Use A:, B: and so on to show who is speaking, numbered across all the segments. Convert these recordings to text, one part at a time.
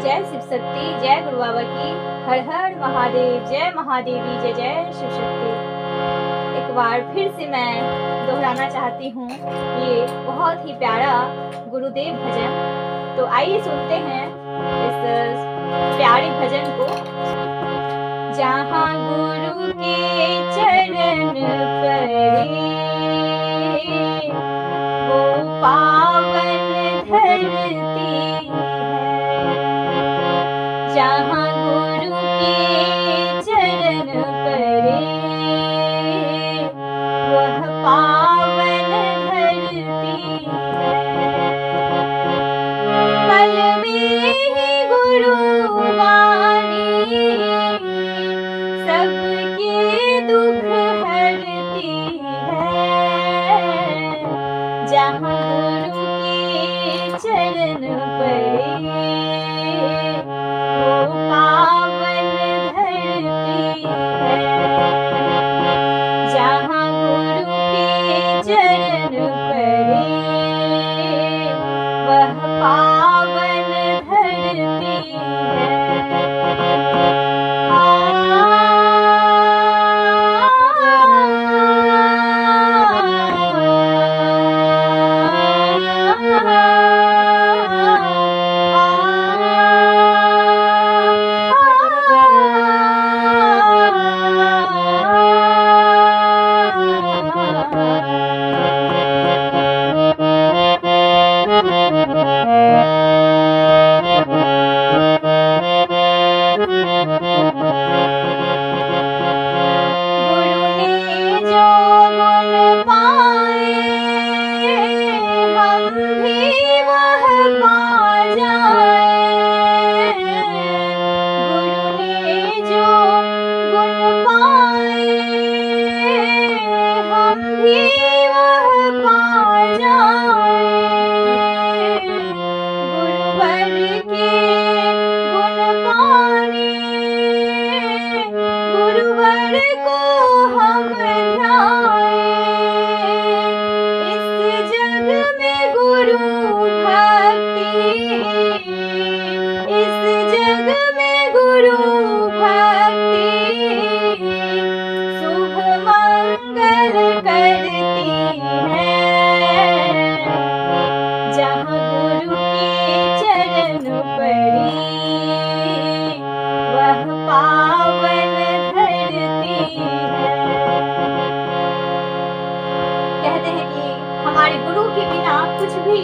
A: जय शिव शक्ति, जय गुरु बाबा की। हर हर महादेव, जय महादेवी, जय जय शिव शक्ति। एक बार फिर से मैं दोहराना चाहती हूँ ये बहुत ही प्यारा गुरुदेव भजन। तो आइए सुनते हैं इस प्यारे भजन को। जहाँ गुरु के चरण पड़े वो पावन धरती है। जहाँ गुरु के चरण पड़े वह पावन धरती है। पल में ही गुरु वाणी सबके दुख हरती है। जहाँ गुरु के चरण पड़े वो पावन धरती है। जहाँ गुरु के चरण पड़े वह पावन धरती है। हमारे गुरु के बिना कुछ भी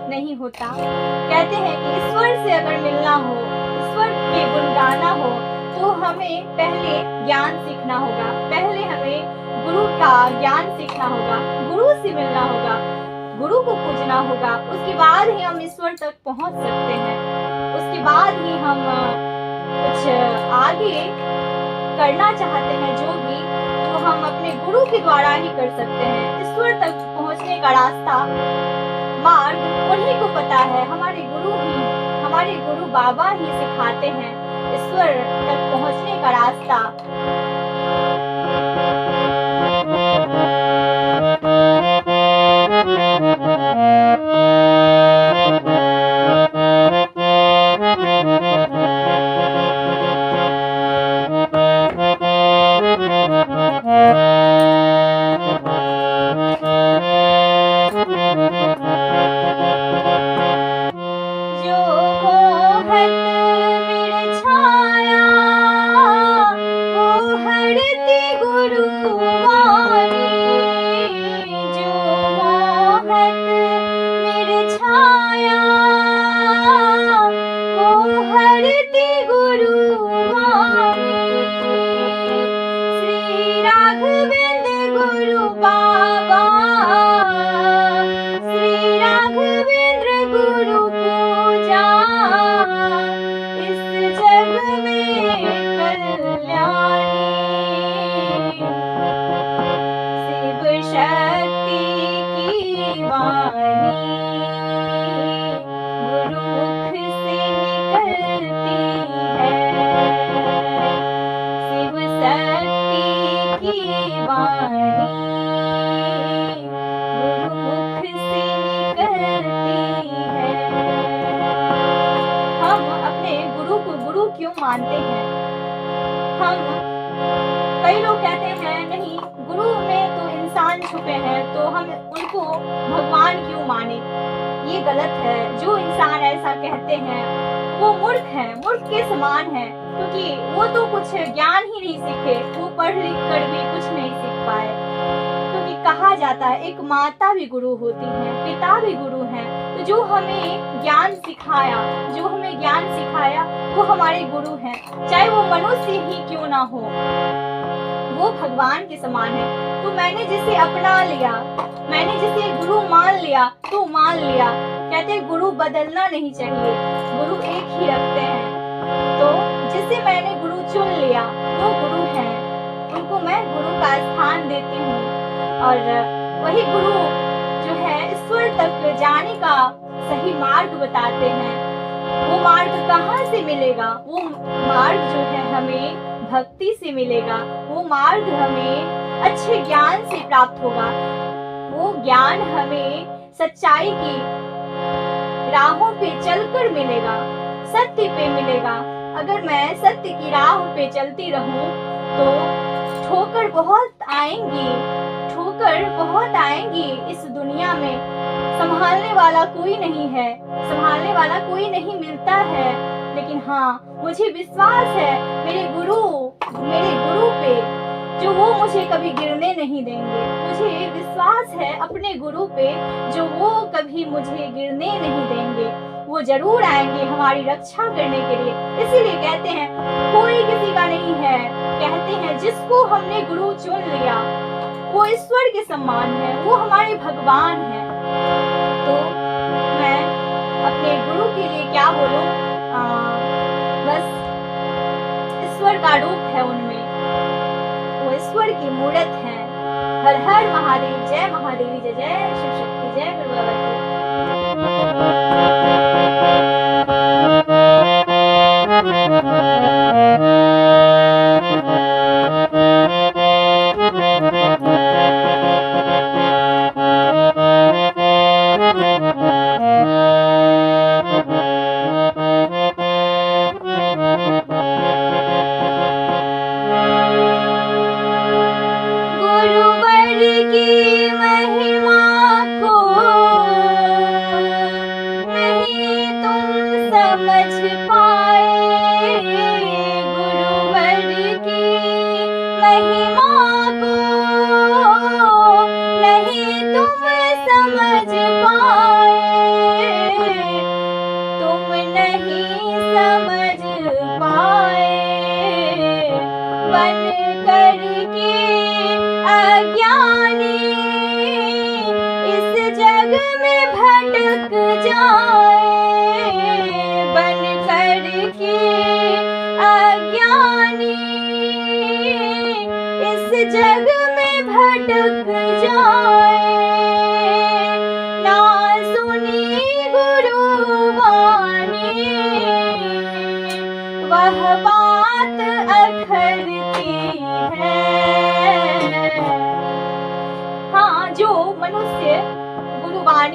A: नहीं होता। कहते हैं कि ईश्वर से अगर मिलना हो, ईश्वर के गुण गाना हो तो हमें पहले ज्ञान सीखना होगा। पहले हमें गुरु का ज्ञान सीखना होगा, गुरु से मिलना होगा, गुरु को पूजना होगा। उसके बाद ही हम ईश्वर तक पहुंच सकते हैं। उसके बाद ही हम कुछ आगे करना चाहते हैं जो भी, तो हम अपने गुरु के द्वारा ही कर सकते हैं। ईश्वर तक पहुंचने का रास्ता, मार्ग उन्हीं को पता है। हमारे गुरु बाबा ही सिखाते हैं ईश्वर तक पहुंचने का रास्ता। मानते हैं। हम कई लोग कहते हैं नहीं, गुरु में तो इंसान छुपे हैं, तो हम उनको भगवान क्यों माने। ये गलत है। जो इंसान ऐसा कहते हैं वो मूर्ख है, मूर्ख के समान है, क्योंकि वो तो कुछ ज्ञान ही नहीं सीखे, वो पढ़ लिख कर भी कुछ नहीं सीख पाए। क्योंकि कहा जाता है एक माता भी गुरु होती है, पिता भी गुरु हैं। तो जो हमें ज्ञान सिखाया वो हमारे गुरु हैं, चाहे वो मनुष्य ही क्यों ना हो, वो भगवान के समान है। तो मैंने जिसे अपना लिया, मैंने जिसे गुरु मान लिया तो मान लिया। कहते हैं गुरु बदलना नहीं चाहिए, गुरु एक ही रखते हैं। तो जिसे मैंने गुरु चुन लिया वो गुरु है, उनको मैं गुरु का स्थान देती हूँ। और वही गुरु जो है ईश्वर तक जाने का सही मार्ग बताते हैं। वो मार्ग कहाँ से मिलेगा? वो मार्ग जो है हमें भक्ति से मिलेगा, वो मार्ग हमें अच्छे ज्ञान से प्राप्त होगा, वो ज्ञान हमें सच्चाई की राहों पे चलकर मिलेगा, सत्य पे मिलेगा। अगर मैं सत्य की राह पे चलती रहूं तो ठोकर बहुत आएंगी इस दुनिया में। संभालने वाला कोई नहीं है, संभालने वाला कोई नहीं मिलता है। लेकिन हाँ, मुझे विश्वास है मेरे गुरु पे, जो वो मुझे कभी गिरने नहीं देंगे। मुझे विश्वास है अपने गुरु पे, जो वो कभी मुझे गिरने नहीं देंगे। वो जरूर आएंगे हमारी रक्षा करने के लिए। इसीलिए कहते हैं कोई किसी का नहीं है, कहते हैं जिसको हमने गुरु चुन लिया वो ईश्वर के समान है, वो हमारे भगवान है। तो मैं अपने गुरु के लिए क्या बोलूं, बस ईश्वर का रूप है उनमें, वो ईश्वर की मूर्त है। हर हर महादेव, जय महादेवी, जय जय शिव शक्ति, जय गुरु बाबा की।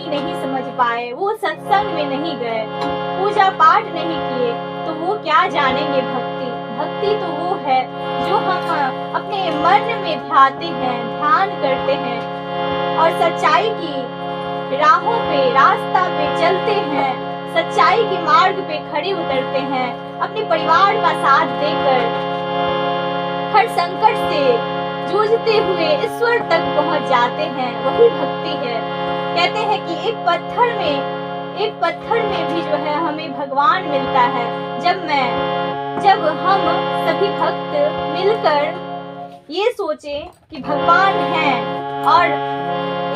A: नहीं समझ पाए, वो सत्संग में नहीं गए, पूजा पाठ नहीं किए, तो वो क्या जानेंगे भक्ति। भक्ति तो वो है जो हम अपने मन में ध्यान करते हैं और सच्चाई की राहों पे, रास्ता पे चलते हैं, सच्चाई के मार्ग पे खड़े उतरते हैं, अपने परिवार का साथ देकर हर संकट से जूझते हुए ईश्वर तक पहुंच जाते हैं। वही भक्ति है। कहते हैं कि एक पत्थर में भी जो है हमें भगवान मिलता है। जब हम सभी भक्त मिलकर ये सोचे कि भगवान है, और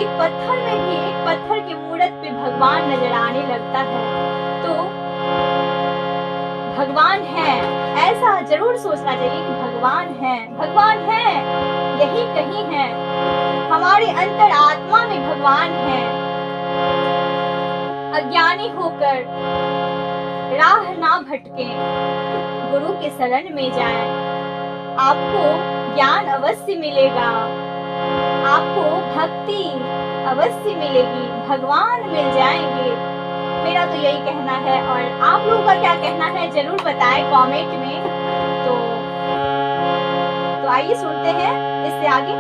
A: एक पत्थर की मूर्त पे भगवान नजर आने लगता है, तो भगवान है ऐसा जरूर सोचना चाहिए कि भगवान है, यही कहीं है, हमारे अंतर आत्मा में भगवान है। अज्ञानी होकर राह ना भटके, गुरु के शरण में जाएं, आपको ज्ञान अवश्य मिलेगा, आपको भक्ति अवश्य मिलेगी, भगवान मिल जाएंगे। मेरा तो यही कहना है, और आप लोगों का क्या कहना है जरूर बताएं कमेंट में। तो आइए सुनते हैं इससे आगे।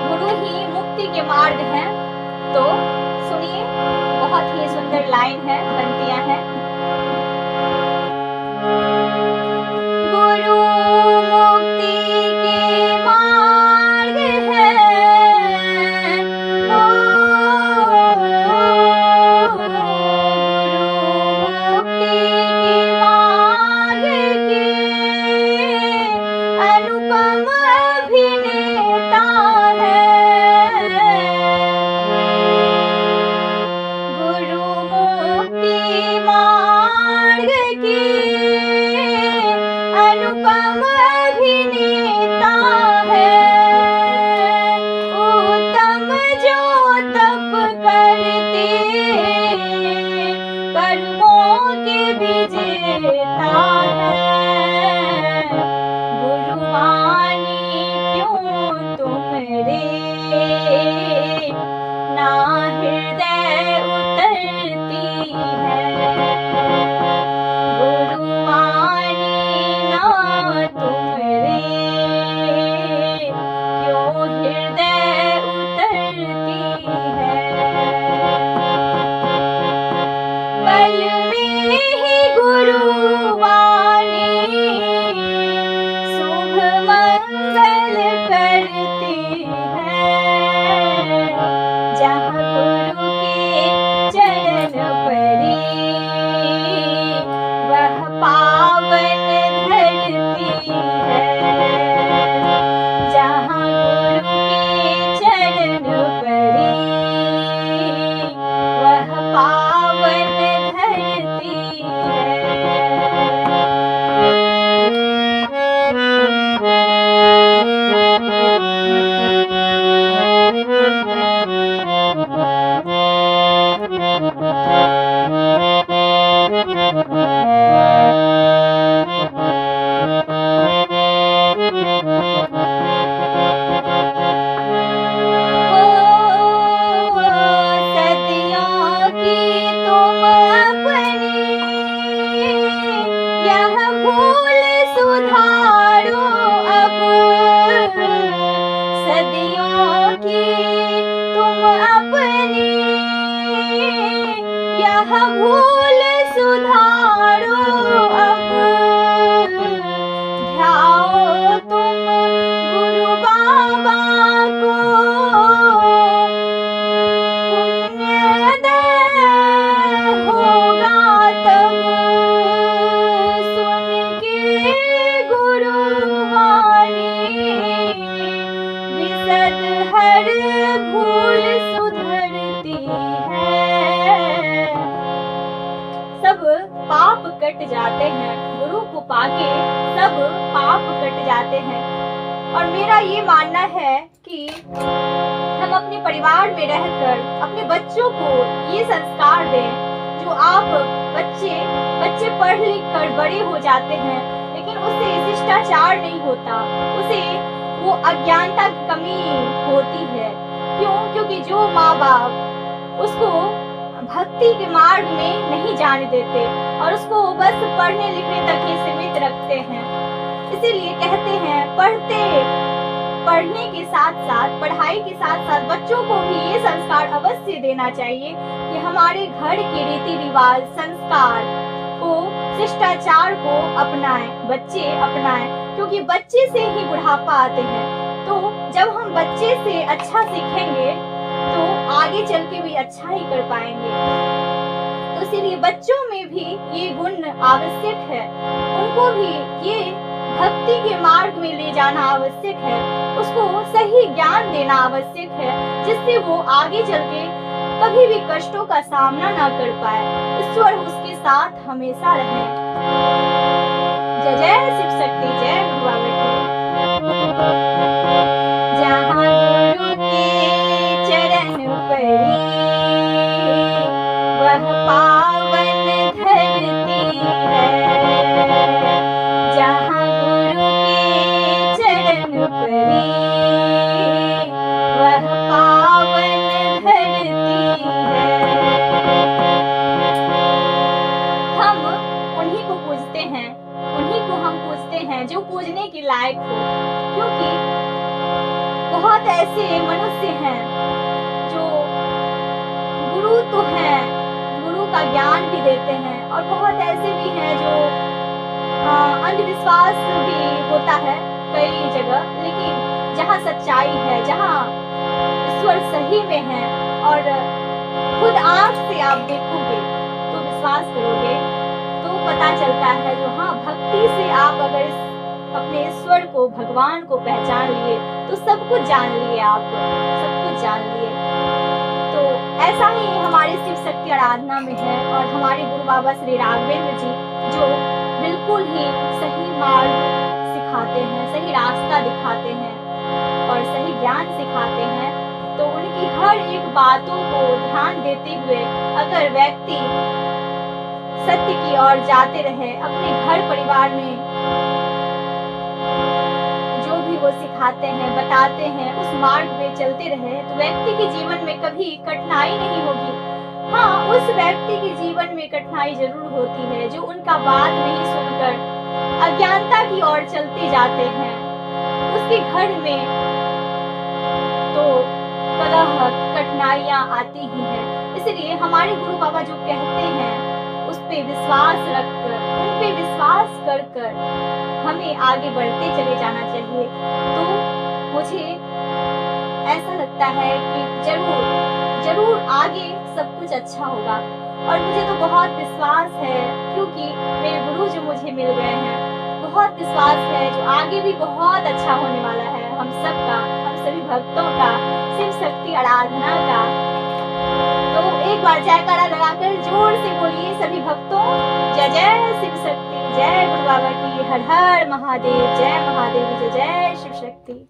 A: गुरु ही मुक्ति के मार्ग हैं। तो सुनिए, बहुत ही सुंदर लाइन है, पंक्तियां हैं। गुरु मुक्ति के मार्ग हैं, गुरु मुक्ति के मार्ग के अनुपम अभिनेता है। गुरु मुक्ति मार्ग के अनुपम अभिनेता है। उत्तम जो तप करते कर्मों के विजेता है। गुरुवाणी क्यों तुम रे ना हृदय उतरती है। गुरुवाणी ना तुम रे क्यों हृदय उतरती है। पल में ही गुरुवाणी शुभ मंगल करती है। जहाँ गुरु के चरण परी वह पावन धरती है। जहाँ गुरु के चरण परी वह पावन धरती है। सदियों की तुम अपनी यह भूल सुधारो अब। सदियों की तुम अपनी यह भूल सुधारो अब। ध्याओ तुम गुरु बाबा को पुण्योदय होगा तब। सुन के गुरुवाणी विशद हर भूल सुधरती है। सब पाप कट जाते हैं, गुरु को पाके सब पाप कट जाते हैं। और मेरा ये मानना है कि हम अपने परिवार में रहकर अपने बच्चों को ये संस्कार दें। जो आप बच्चे पढ़ लिख कर बड़े हो जाते हैं, लेकिन उससे शिष्टाचार नहीं होता, उसे वो अज्ञानता की कमी होती है। क्यों? क्योंकि जो माँ बाप उसको भक्ति के मार्ग में नहीं जाने देते और उसको बस पढ़ने लिखने तक ही सीमित रखते हैं। इसीलिए कहते हैं पढ़ने के साथ साथ, पढ़ाई के साथ साथ बच्चों को भी ये संस्कार अवश्य देना चाहिए कि हमारे घर के रीति रिवाज, संस्कार को, शिष्टाचार को अपनाएं, बच्चे अपनाएं। क्योंकि बच्चे से ही बुढ़ापा आते हैं। तो जब हम बच्चे से अच्छा सीखेंगे तो आगे चल के भी अच्छा ही कर पाएंगे। तो इसीलिए बच्चों में भी ये गुण आवश्यक है, उनको भी ये भक्ति के मार्ग में ले जाना आवश्यक है, उसको सही ज्ञान देना आवश्यक है, जिससे वो आगे चल के कभी भी कष्टों का सामना ना कर पाए। ईश्वर उसके साथ हमेशा रहे। जय जय शिव शक्ति, जय गुरु बाबा की। पावन धरती है, जहाँ गुरु के चरण परे, वह पावन धरती है। हम उन्हीं को पूजते हैं, उन्हीं को हम पूजते हैं जो पूजने के लायक हो, क्योंकि बहुत ऐसे मनुष्य हैं जो गुरु तो हैं, गुरु का ज्ञान भी देते हैं, और बहुत ऐसे भी हैं जो अंधविश्वास भी होता है कई जगह, लेकिन जहाँ सच्चाई है, जहाँ ईश्वर सही में है और खुद आँख से आप देखोगे तो विश्वास करोगे तो पता चलता है जो हाँ, भक्ति से आप अगर अपने ईश्वर को, भगवान को पहचान लिए तो सब कुछ जान लिए, आप सब कुछ जान लिए। तो ऐसा ही हमारे शिव शक्ति आराधना में है, और हमारे गुरु बाबा श्री राघवेंद्र जी जो बिल्कुल ही सही मार्ग सिखाते हैं, सही रास्ता दिखाते हैं और सही ज्ञान सिखाते हैं। तो उनकी हर एक बातों को ध्यान देते हुए अगर व्यक्ति सत्य की ओर जाते रहे, अपने घर परिवार में जो भी वो सिखाते हैं, बताते हैं, उस मार्ग पे चलते रहे, तो व्यक्ति के जीवन में कभी कठिनाई नहीं होगी। हाँ, उस व्यक्ति के जीवन में कठिनाई जरूर होती है जो उनका बात नहीं सुनकर अज्ञानता की ओर चलते जाते हैं। उसके घर में तो कलह, कठिनाइयां आती ही हैं। इसलिए हमारे गुरु बाबा जो कहते हैं उस पे विश्वास रखकर, उन पे विश्वास कर कर हमें आगे बढ़ते चले जाना चाहिए। तो मुझे ऐसा लगता है कि जरूर आगे सब कुछ अच्छा होगा, और मुझे तो बहुत विश्वास है क्योंकि मेरे गुरु जो मुझे मिल गए हैं, बहुत विश्वास है जो आगे भी बहुत अच्छा होने वाला है हम सबका, हम सभी भक्तों का, शिव शक्ति आराधना का। तो एक बार जयकारा लगाकर जोर से बोलिए सभी भक्तों, जय जय शिव शक्ति, जय गुरु बाबा की, हर हर महादेव, जय महादेव, जय जय शिव शक्ति।